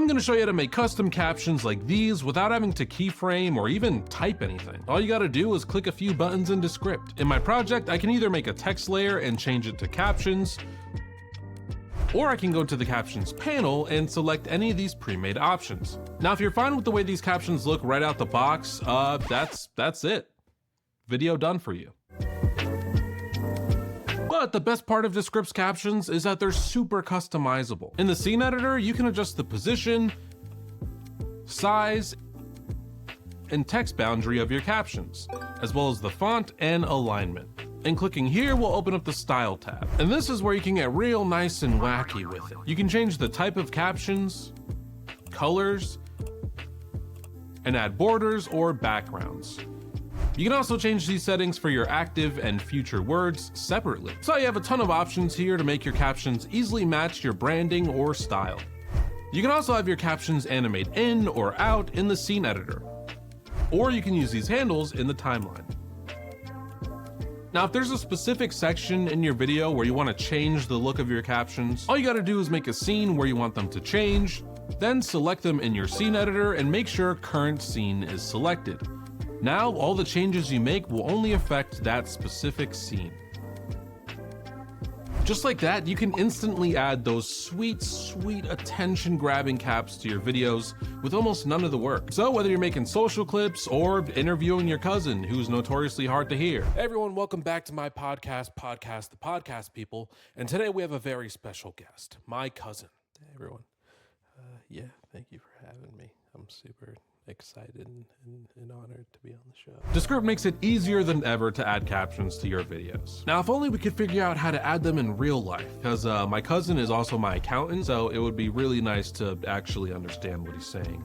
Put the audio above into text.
I'm gonna show you how to make custom captions like these without having to keyframe or even type anything. All you gotta do is click a few buttons in Descript. In my project, I can either make a text layer and change it to captions, or I can go to the captions panel and select any of these pre-made options. Now, if you're fine with the way these captions look right out the box, that's it. Video done for you. But the best part of Descript's captions is that they're super customizable. In the scene editor, you can adjust the position, size, and text boundary of your captions, as well as the font and alignment. And clicking here will open up the Style tab. And this is where you can get real nice and wacky with it. You can change the type of captions, colors, and add borders or backgrounds. You can also change these settings for your active and future words separately. So you have a ton of options here to make your captions easily match your branding or style. You can also have your captions animate in or out in the scene editor, or you can use these handles in the timeline. Now, if there's a specific section in your video where you want to change the look of your captions, all you gotta do is make a scene where you want them to change, then select them in your scene editor and make sure current scene is selected. Now, all the changes you make will only affect that specific scene. Just like that, you can instantly add those sweet attention-grabbing caps to your videos with almost none of the work. So whether you're making social clips or interviewing your cousin who's notoriously hard to hear. Hey everyone, welcome back to my podcast, The Podcast People. And today we have a very special guest, my cousin. Hey everyone. Yeah, thank you for having me. I'm super excited and honored to be on the show. Descript makes it easier than ever to add captions to your videos. Now, if only we could figure out how to add them in real life, because my cousin is also my accountant, so it would be really nice to actually understand what he's saying.